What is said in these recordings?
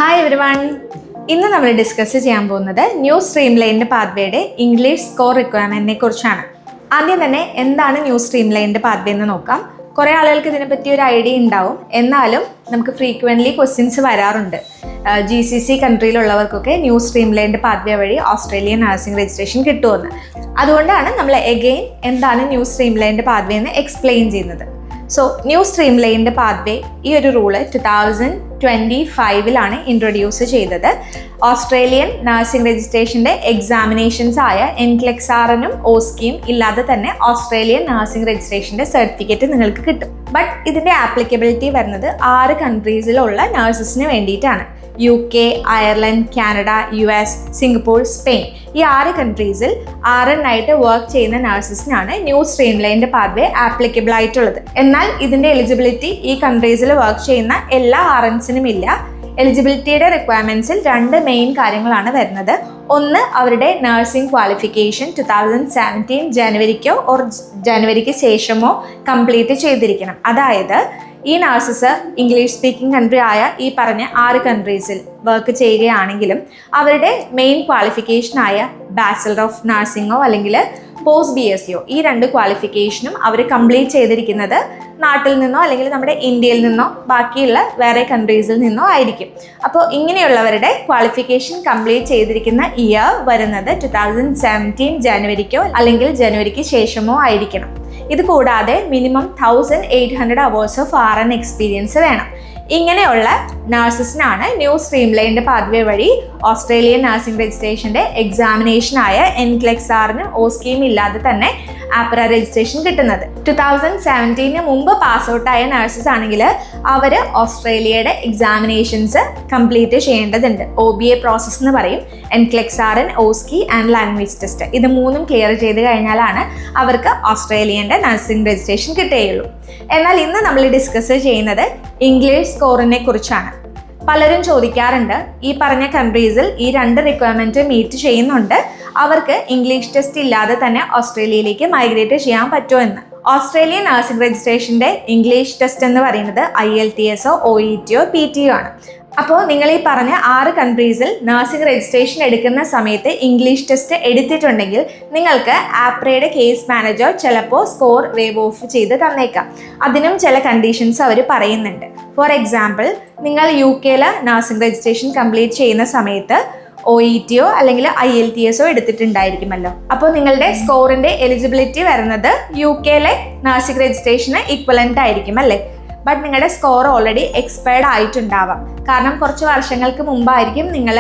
Hi everyone. ഇന്ന് നമ്മൾ discuss ചെയ്യാൻ പോകുന്നത് ന്യൂ സ്ട്രീം ലൈനിൻ്റെ പാത്വേയുടെ ഇംഗ്ലീഷ് സ്കോർ റിക്വയർമെൻറ്റിനെ കുറിച്ചാണ്. ആദ്യം തന്നെ എന്താണ് ന്യൂ സ്ട്രീം ലൈനിൻ്റെ പാത്വേ എന്ന് നോക്കാം. കുറേ ആളുകൾക്ക് ഇതിനെപ്പറ്റി ഒരു ഐഡിയ ഉണ്ടാവും, എന്നാലും നമുക്ക് ഫ്രീക്വൻ്റ്ലി ക്വസ്റ്റ്യൻസ് വരാറുണ്ട്. GCC കൺട്രിയിലുള്ളവർക്കൊക്കെ ന്യൂ സ്ട്രീം ലൈനിൻ്റെ പാത്വേ വഴി ഓസ്ട്രേലിയൻ നഴ്സിംഗ് രജിസ്ട്രേഷൻ കിട്ടുമെന്ന്. അതുകൊണ്ടാണ് നമ്മൾ എഗെയിൻ എന്താണ് ന്യൂ സ്ട്രീം ലൈനിൻ്റെ പാത്വേ എന്ന് എക്സ്പ്ലെയിൻ ചെയ്യുന്നത്. സോ ന്യൂ സ്ട്രീം ലൈനിൻ്റെ പാത്വേ ഈ ഒരു റൂള് 2025 ഇൻട്രൊഡ്യൂസ് ചെയ്തത്. ഓസ്ട്രേലിയൻ നഴ്സിംഗ് രജിസ്ട്രേഷൻ്റെ എക്സാമിനേഷൻസ് ആയ NCLEX-RNും OSCEയും ഇല്ലാതെ തന്നെ ഓസ്ട്രേലിയൻ നഴ്സിംഗ് രജിസ്ട്രേഷൻ്റെ സർട്ടിഫിക്കറ്റ് നിങ്ങൾക്ക് കിട്ടും. ബട്ട് ഇതിൻ്റെ ആപ്ലിക്കബിലിറ്റി വരുന്നത് 6 കൺട്രീസിലുള്ള നഴ്സസിന് വേണ്ടിയിട്ടാണ്. UK, Ireland, Canada, US, Singapore, Spain. ഈ 6 കൺട്രീസിൽ RN-ആയിട്ട് വർക്ക് ചെയ്യുന്ന നഴ്സസിനാണ് ന്യൂ സ്ട്രീം ലൈനിൻ്റെ പാത്വേ ആപ്ലിക്കബിൾ ആയിട്ടുള്ളത്. എന്നാൽ ഇതിൻ്റെ എലിജിബിലിറ്റി ഈ കൺട്രീസിൽ വർക്ക് ചെയ്യുന്ന എല്ലാ RNസിനും ഇല്ല. എലിജിബിലിറ്റിയുടെ റിക്വയർമെൻറ്റ്സിൽ 2 മെയിൻ കാര്യങ്ങളാണ് വരുന്നത്. ഒന്ന്, അവരുടെ നഴ്സിംഗ് ക്വാളിഫിക്കേഷൻ 2017 ജനുവരിക്കോ ഓർ ജനുവരിക്ക് ശേഷമോ കംപ്ലീറ്റ് ചെയ്തിരിക്കണം. അതായത് ഈ നഴ്സസ് ഇംഗ്ലീഷ് സ്പീക്കിംഗ് കൺട്രി ആയ ഈ പറഞ്ഞ 6 കൺട്രീസിൽ വർക്ക് ചെയ്യുകയാണെങ്കിലും അവരുടെ മെയിൻ ക്വാളിഫിക്കേഷനായ ബാച്ചലർ ഓഫ് നഴ്സിംഗോ അല്ലെങ്കിൽ പോസ്റ്റ് BScയോ ഈ 2 ക്വാളിഫിക്കേഷനും അവർ കംപ്ലീറ്റ് ചെയ്തിരിക്കുന്നത് നാട്ടിൽ നിന്നോ അല്ലെങ്കിൽ നമ്മുടെ ഇന്ത്യയിൽ നിന്നോ ബാക്കിയുള്ള വേറെ കൺട്രീസിൽ നിന്നോ ആയിരിക്കും. അപ്പോൾ ഇങ്ങനെയുള്ളവരുടെ ക്വാളിഫിക്കേഷൻ കംപ്ലീറ്റ് ചെയ്തിരിക്കുന്ന ഇയർ വരുന്നത് 2017 ജനുവരിക്കോ അല്ലെങ്കിൽ ജനുവരിക്ക് ശേഷമോ ആയിരിക്കണം. ഇത് കൂടാതെ minimum 1800 hours of RN experience വേണം. ഇങ്ങനെയുള്ള നഴ്സസിനാണ് ന്യൂ സ്ട്രീം ലൈനിൻ്റെ പാത്വേ വഴി ഓസ്ട്രേലിയൻ നഴ്സിംഗ് രജിസ്ട്രേഷൻ്റെ എക്സാമിനേഷനായ NCLEX-Rനും OSCEയും ഇല്ലാതെ തന്നെ APRA രജിസ്ട്രേഷൻ കിട്ടുന്നത്. 2017 മുമ്പ് പാസ് ഔട്ടായ നഴ്സസ് ആണെങ്കിൽ അവർ ഓസ്ട്രേലിയയുടെ എക്സാമിനേഷൻസ് കംപ്ലീറ്റ് ചെയ്യേണ്ടതുണ്ട്. OBA പ്രോസസ്സ് എന്ന് പറയും. NCLEX-RN, OSCE and language test. ഇത് 3ഉം ക്ലിയർ ചെയ്ത് കഴിഞ്ഞാലാണ് അവർക്ക് ഓസ്ട്രേലിയൻ്റെ നഴ്സിംഗ് രജിസ്ട്രേഷൻ കിട്ടുകയുള്ളൂ. എന്നാൽ ഇന്ന് നമ്മൾ ഡിസ്കസ് ചെയ്യുന്നത് ഇംഗ്ലീഷ് സ്കോറിനെ കുറിച്ചാണ്. പലരും ചോദിക്കാറുണ്ട്, ഈ പറഞ്ഞ കൺട്രീസിൽ ഈ 2 റിക്വയർമെൻറ്റ് മീറ്റ് ചെയ്യുന്നുണ്ട്, അവർക്ക് ഇംഗ്ലീഷ് ടെസ്റ്റ് ഇല്ലാതെ തന്നെ ഓസ്ട്രേലിയയിലേക്ക് മൈഗ്രേറ്റ് ചെയ്യാൻ പറ്റുമോ എന്ന്. ഓസ്ട്രേലിയൻ നഴ്സിംഗ് രജിസ്ട്രേഷൻ്റെ ഇംഗ്ലീഷ് ടെസ്റ്റ് എന്ന് പറയുന്നത് IELTSO, OETയോ PTയോ ആണ്. അപ്പോൾ നിങ്ങൾ ഈ പറഞ്ഞ 6 കൺട്രീസിൽ നഴ്സിംഗ് രജിസ്ട്രേഷൻ എടുക്കുന്ന സമയത്ത് ഇംഗ്ലീഷ് ടെസ്റ്റ് എടുത്തിട്ടുണ്ടെങ്കിൽ നിങ്ങൾക്ക് APRAയുടെ കേസ് മാനേജർ ചിലപ്പോൾ സ്കോർ വേവ് ഓഫ് ചെയ്ത് തന്നേക്കാം. അതിനും ചില കണ്ടീഷൻസ് അവർ പറയുന്നുണ്ട്. ഫോർ എക്സാമ്പിൾ, നിങ്ങൾ UK-ൽ നഴ്സിംഗ് രജിസ്ട്രേഷൻ കംപ്ലീറ്റ് ചെയ്യുന്ന സമയത്ത് OETയോ അല്ലെങ്കിൽ IELTSO എടുത്തിട്ടുണ്ടായിരിക്കുമല്ലോ. അപ്പോൾ നിങ്ങളുടെ സ്കോറിൻ്റെ എലിജിബിലിറ്റി വരുന്നത് UK-ലെ നഴ്സിംഗ് രജിസ്ട്രേഷന് ഇക്വലൻ്റ് ആയിരിക്കും അല്ലേ. ബട്ട് നിങ്ങളുടെ സ്കോർ ഓൾറെഡി എക്സ്പയർഡ് ആയിട്ടുണ്ടാവാം. കാരണം കുറച്ച് വർഷങ്ങൾക്ക് മുമ്പായിരിക്കും നിങ്ങൾ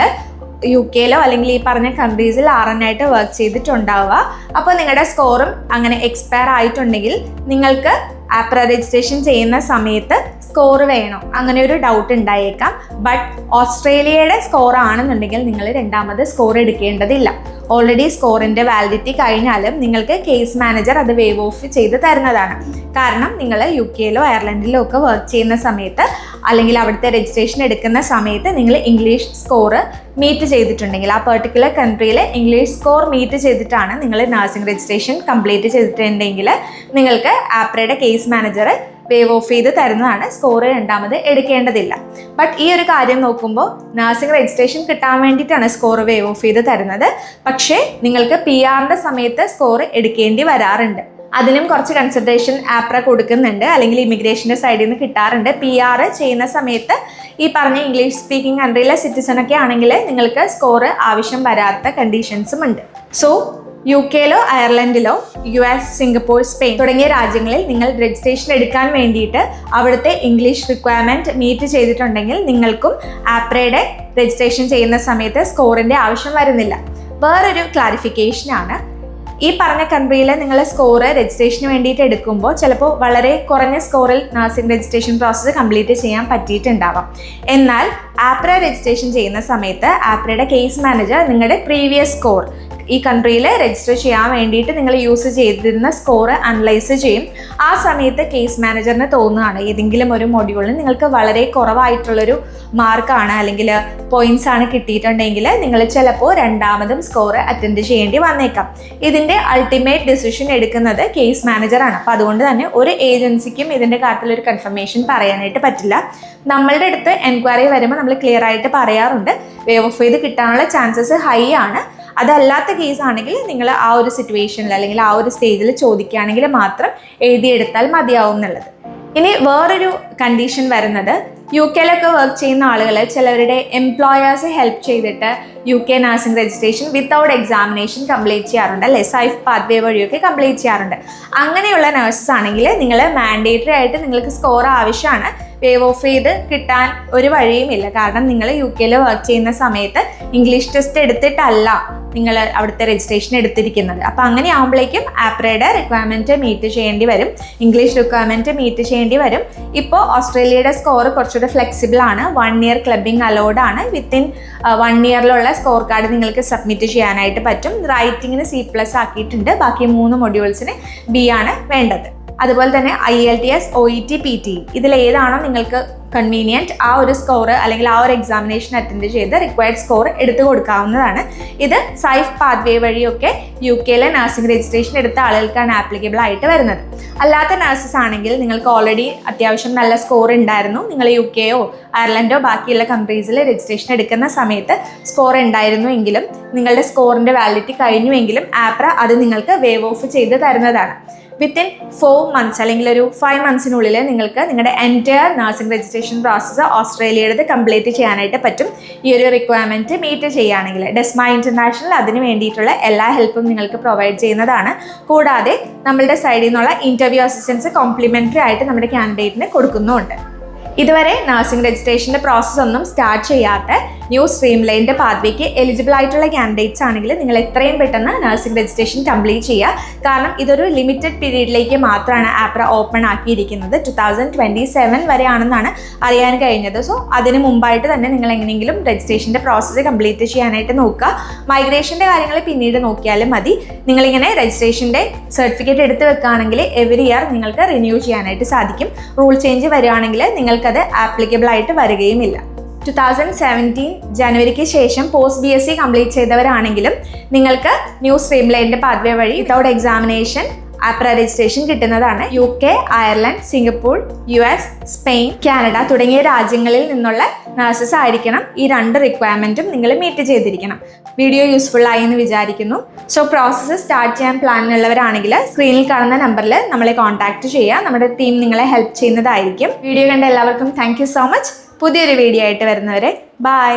UK-ലോ അല്ലെങ്കിൽ ഈ പറഞ്ഞ കൺട്രീസിൽ RN-ആയിട്ട് വർക്ക് ചെയ്തിട്ടുണ്ടാവുക. അപ്പോൾ നിങ്ങളുടെ സ്കോറും അങ്ങനെ എക്സ്പയർ ആയിട്ടുണ്ടെങ്കിൽ നിങ്ങൾക്ക് APRA രജിസ്ട്രേഷൻ ചെയ്യുന്ന സമയത്ത് സ്കോർ വേണോ അങ്ങനെ ഒരു ഡൗട്ട് ഉണ്ടായേക്കാം. ബട്ട് ഓസ്ട്രേലിയയുടെ സ്കോർ ആണെന്നുണ്ടെങ്കിൽ നിങ്ങൾ രണ്ടാമത് സ്കോർ എടുക്കേണ്ടതില്ല. ഓൾറെഡി സ്കോറിൻ്റെ വാലിഡിറ്റി കഴിഞ്ഞാലും നിങ്ങൾക്ക് കേസ് മാനേജർ അത് വേവ് ഓഫ് ചെയ്ത് തരുന്നതാണ്. കാരണം നിങ്ങൾ UK-ലോ അയർലൻഡിലോ ഒക്കെ വർക്ക് ചെയ്യുന്ന സമയത്ത് അല്ലെങ്കിൽ അവിടുത്തെ രജിസ്ട്രേഷൻ എടുക്കുന്ന സമയത്ത് നിങ്ങൾ ഇംഗ്ലീഷ് സ്കോർ മീറ്റ് ചെയ്തിട്ടുണ്ടെങ്കിൽ, ആ പെർട്ടിക്കുലർ കൺട്രിയിൽ ഇംഗ്ലീഷ് സ്കോർ മീറ്റ് ചെയ്തിട്ടാണ് നിങ്ങൾ നഴ്സിംഗ് രജിസ്ട്രേഷൻ കംപ്ലീറ്റ് ചെയ്തിട്ടുണ്ടെങ്കിൽ നിങ്ങൾക്ക് APRAയുടെ കേസ് മാനേജർ വേവ് ഓഫ് ചെയ്ത് തരുന്നതാണ്. സ്കോർ രണ്ടാമത് എടുക്കേണ്ടതില്ല. ബട്ട് ഈ ഒരു കാര്യം നോക്കുമ്പോൾ നഴ്സിംഗ് രജിസ്ട്രേഷൻ കിട്ടാൻ വേണ്ടിയിട്ടാണ് സ്കോർ വേവ് ഓഫ് ചെയ്ത് തരുന്നത്. പക്ഷേ നിങ്ങൾക്ക് PR-ൻ്റെ സമയത്ത് സ്കോർ എടുക്കേണ്ടി വരാറുണ്ട്. അതിനും കുറച്ച് കൺസിഡറേഷൻ APRA കൊടുക്കുന്നുണ്ട്, അല്ലെങ്കിൽ ഇമിഗ്രേഷൻ്റെ സൈഡിൽ നിന്ന് കിട്ടാറുണ്ട്. PR ചെയ്യുന്ന സമയത്ത് ഈ പറഞ്ഞ ഇംഗ്ലീഷ് സ്പീക്കിംഗ് കൺട്രിയിലെ സിറ്റിസണൊക്കെ ആണെങ്കിൽ നിങ്ങൾക്ക് സ്കോർ ആവശ്യം വരാത്ത കണ്ടീഷൻസും ഉണ്ട്. സോ UK-ലോ അയർലൻഡിലോ US, സിംഗപ്പൂർ, സ്പെയിൻ തുടങ്ങിയ രാജ്യങ്ങളിൽ നിങ്ങൾ രജിസ്ട്രേഷൻ എടുക്കാൻ വേണ്ടിയിട്ട് അവിടുത്തെ ഇംഗ്ലീഷ് റിക്വയർമെൻറ്റ് മീറ്റ് ചെയ്തിട്ടുണ്ടെങ്കിൽ നിങ്ങൾക്കും APRAയുടെ രജിസ്ട്രേഷൻ ചെയ്യുന്ന സമയത്ത് സ്കോറിൻ്റെ ആവശ്യം വരുന്നില്ല. വേറൊരു ക്ലാരിഫിക്കേഷനാണ്, ഈ പറഞ്ഞ കൺട്രിയിൽ നിങ്ങൾ സ്കോർ രജിസ്ട്രേഷന് വേണ്ടിയിട്ട് എടുക്കുമ്പോൾ ചിലപ്പോൾ വളരെ കുറഞ്ഞ സ്കോറിൽ നഴ്സിംഗ് രജിസ്ട്രേഷൻ പ്രോസസ്സ് കംപ്ലീറ്റ് ചെയ്യാൻ പറ്റിയിട്ടുണ്ടാവാം. എന്നാൽ APRA രജിസ്ട്രേഷൻ ചെയ്യുന്ന സമയത്ത് APRAയുടെ കേസ് മാനേജർ നിങ്ങളുടെ പ്രീവിയസ് സ്കോർ ഈ കൺട്രിയിൽ രജിസ്റ്റർ ചെയ്യാൻ വേണ്ടിയിട്ട് നിങ്ങൾ യൂസ് ചെയ്തിരുന്ന സ്കോർ അനലൈസ് ചെയ്യും. ആ സമയത്ത് കേസ് മാനേജറിന് തോന്നുകയാണ് ഏതെങ്കിലും ഒരു മൊഡ്യൂളിന് നിങ്ങൾക്ക് വളരെ കുറവായിട്ടുള്ളൊരു മാർക്കാണ് അല്ലെങ്കിൽ പോയിന്റ്സ് ആണ് കിട്ടിയിട്ടുണ്ടെങ്കിൽ നിങ്ങൾ ചിലപ്പോൾ രണ്ടാമതും സ്കോർ അറ്റൻഡ് ചെയ്യേണ്ടി വന്നേക്കാം. ഇതിൻ്റെ അൾട്ടിമേറ്റ് ഡിസിഷൻ എടുക്കുന്നത് കേസ് മാനേജറാണ്. അപ്പോൾ അതുകൊണ്ട് തന്നെ ഒരു ഏജൻസിക്കും ഇതിൻ്റെ കാര്യത്തിലൊരു കൺഫർമേഷൻ പറയാനായിട്ട് പറ്റില്ല. നമ്മളുടെ അടുത്ത് എൻക്വയറി വരുമ്പോൾ നമ്മൾ ക്ലിയർ ആയിട്ട് പറയാറുണ്ട് വേവ് ഓഫ് ചെയ്ത് കിട്ടാനുള്ള ചാൻസസ് ഹൈ ആണ്. അതല്ലാത്ത കേസ് ആണെങ്കിൽ നിങ്ങൾ ആ ഒരു സിറ്റുവേഷനിൽ അല്ലെങ്കിൽ ആ ഒരു സ്റ്റേജിൽ ചോദിക്കുകയാണെങ്കിൽ മാത്രം എഴുതിയെടുത്താൽ മതിയാവും എന്നുള്ളത്. ഇനി വേറൊരു കണ്ടീഷൻ വരുന്നത് UK വർക്ക് ചെയ്യുന്ന ആളുകൾ ചിലവരുടെ എംപ്ലോയേഴ്സ് ഹെൽപ്പ് ചെയ്തിട്ട് UK nursing registration without examination complete ചെയ്യാറുണ്ട് അല്ലേ, സൈഫ് പാത്വേ വഴിയൊക്കെ കംപ്ലീറ്റ് ചെയ്യാറുണ്ട്. അങ്ങനെയുള്ള നഴ്സസ് ആണെങ്കിൽ നിങ്ങൾ മാൻഡേറ്ററി ആയിട്ട് നിങ്ങൾക്ക് സ്കോർ ആവശ്യമാണ്. വേവ് ഓഫ് ചെയ്ത് കിട്ടാൻ ഒരു വഴിയുമില്ല. കാരണം നിങ്ങൾ UK വർക്ക് ചെയ്യുന്ന സമയത്ത് ഇംഗ്ലീഷ് ടെസ്റ്റ് എടുത്തിട്ടല്ല നിങ്ങൾ അവിടുത്തെ രജിസ്ട്രേഷൻ എടുത്തിരിക്കുന്നത്. അപ്പോൾ അങ്ങനെ ആകുമ്പോഴേക്കും ആപ്രയുടെ റിക്വയർമെൻറ്റ് മീറ്റ് ചെയ്യേണ്ടി വരും, ഇംഗ്ലീഷ് റിക്വയർമെൻറ്റ് മീറ്റ് ചെയ്യേണ്ടി വരും. ഇപ്പോൾ ഓസ്ട്രേലിയയുടെ സ്കോർ കുറച്ചുകൂടെ ഫ്ലെക്സിബിൾ ആണ്. 1 ഇയർ ക്ലബിംഗ് അലൗഡ് ആണ്. വിത്തിൻ 1 ഇയറിലുള്ള സ്കോർ കാർഡ് നിങ്ങൾക്ക് സബ്മിറ്റ് ചെയ്യാനായിട്ട് പറ്റും. റൈറ്റിങ്ങിന് C+ ആക്കിയിട്ടുണ്ട്. ബാക്കി 3 മൊഡ്യൂൾസിന് B ആണ് വേണ്ടത്. അതുപോലെ തന്നെ IELTS, OET, PT ഇതിലേതാണോ നിങ്ങൾക്ക് കൺവീനിയൻറ്റ് ആ ഒരു സ്കോർ അല്ലെങ്കിൽ ആ ഒരു എക്സാമിനേഷൻ അറ്റൻഡ് ചെയ്ത് റിക്വയർഡ് സ്കോർ എടുത്തു കൊടുക്കാവുന്നതാണ്. ഇത് സൈഫ് പാത്വേ വഴിയൊക്കെ UK നഴ്സിംഗ് രജിസ്ട്രേഷൻ എടുത്ത ആളുകൾക്കാണ് ആപ്ലിക്കബിൾ ആയിട്ട് വരുന്നത്. അല്ലാത്ത നഴ്സസ് ആണെങ്കിൽ നിങ്ങൾക്ക് ഓൾറെഡി അത്യാവശ്യം നല്ല സ്കോർ ഉണ്ടായിരുന്നു, നിങ്ങൾ UK അയർലൻഡോ ബാക്കിയുള്ള കൺട്രീസിൽ രജിസ്ട്രേഷൻ എടുക്കുന്ന സമയത്ത് സ്കോർ ഉണ്ടായിരുന്നു എങ്കിലും നിങ്ങളുടെ സ്കോറിൻ്റെ വാലിഡിറ്റി കഴിഞ്ഞുവെങ്കിലും ആപ്ര അത് നിങ്ങൾക്ക് വേവ് ഓഫ് ചെയ്ത് തരുന്നതാണ്. വിത്തിൻ 4 months അല്ലെങ്കിൽ ഒരു 5 monthsനുള്ളിൽ നിങ്ങൾക്ക് നിങ്ങളുടെ എൻറ്റയർ നഴ്സിംഗ് രജിസ്ട്രേഷൻ പ്രോസസ്സ് ഓസ്ട്രേലിയയുടെ കംപ്ലീറ്റ് ചെയ്യാനായിട്ട് പറ്റും. ഈ ഒരു റിക്വയർമെൻറ്റ് മീറ്റ് ചെയ്യുകയാണെങ്കിൽ ഡെസ്മ ഇൻ്റർനാഷണൽ അതിന് വേണ്ടിയിട്ടുള്ള എല്ലാ ഹെൽപ്പും നിങ്ങൾക്ക് പ്രൊവൈഡ് ചെയ്യുന്നതാണ്. കൂടാതെ നമ്മളുടെ സൈഡിൽ നിന്നുള്ള ഇൻ്റർവ്യൂ അസിസ്റ്റൻസ് കോംപ്ലിമെൻ്ററി ആയിട്ട് നമ്മുടെ കാൻഡിഡേറ്റിന് കൊടുക്കുന്നുമുണ്ട്. ഇതുവരെ നഴ്സിംഗ് രജിസ്ട്രേഷൻ്റെ പ്രോസസ്സ് ഒന്നും സ്റ്റാർട്ട് ചെയ്യാത്ത ന്യൂ സ്ട്രീം ലൈനിൻ്റെ പാത്വേക്ക് എലിജിബിൾ ആയിട്ടുള്ള കാൻഡിഡേറ്റ്സ് ആണെങ്കിൽ നിങ്ങൾ എത്രയും പെട്ടെന്ന് നഴ്സിംഗ് രജിസ്ട്രേഷൻ കംപ്ലീറ്റ് ചെയ്യുക. കാരണം ഇതൊരു ലിമിറ്റഡ് പീരീഡിലേക്ക് മാത്രമാണ് ആപ്ര ഓപ്പൺ ആക്കിയിരിക്കുന്നത്. 2027 വരെയാണെന്നാണ് അറിയാൻ കഴിഞ്ഞത്. സോ അതിന് മുമ്പായിട്ട് തന്നെ നിങ്ങൾ എങ്ങനെയെങ്കിലും രജിസ്ട്രേഷൻ്റെ പ്രോസസ്സ് കംപ്ലീറ്റ് ചെയ്യാനായിട്ട് നോക്കുക. മൈഗ്രേഷൻ്റെ കാര്യങ്ങൾ പിന്നീട് നോക്കിയാലും മതി. നിങ്ങളിങ്ങനെ രജിസ്ട്രേഷൻ്റെ സർട്ടിഫിക്കറ്റ് എടുത്ത് വെക്കുകയാണെങ്കിൽ എവറി ഇയർ നിങ്ങൾക്ക് റിന്യൂ ചെയ്യാനായിട്ട് സാധിക്കും. റൂൾ ചേഞ്ച് വരികയാണെങ്കിൽ നിങ്ങൾക്കത് ആപ്ലിക്കബിൾ ആയിട്ട് വരികയുമില്ല. 2017 ജനുവരിക്ക് ശേഷം പോസ്റ്റ് BSc കംപ്ലീറ്റ് ചെയ്തവരാണെങ്കിലും നിങ്ങൾക്ക് ന്യൂ സ്ട്രീം ലൈനിൻ്റെ പാത്വേ വഴി വിത്തൗട്ട് എക്സാമിനേഷൻ ആപ്ര രജിസ്ട്രേഷൻ കിട്ടുന്നതാണ്. UK, Ireland, Singapore, US, Spain, Canada തുടങ്ങിയ രാജ്യങ്ങളിൽ നിന്നുള്ള നഴ്സസ് ആയിരിക്കണം. ഈ 2 റിക്വയർമെൻറ്റും നിങ്ങൾ മീറ്റ് ചെയ്തിരിക്കണം. വീഡിയോ യൂസ്ഫുൾ ആയി എന്ന് വിചാരിക്കുന്നു. സോ പ്രോസസ്സ് സ്റ്റാർട്ട് ചെയ്യാൻ പ്ലാനുള്ളവരാണെങ്കിൽ സ്ക്രീനിൽ കാണുന്ന നമ്പറിൽ നമ്മളെ കോൺടാക്റ്റ് ചെയ്യുക. നമ്മുടെ ടീം നിങ്ങളെ ഹെൽപ്പ് ചെയ്യുന്നതായിരിക്കും. വീഡിയോ കണ്ട എല്ലാവർക്കും താങ്ക് യു സോ മച്ച്. പുതിയൊരു വീഡിയോ ആയിട്ട് വരുന്നവരെ ബൈ.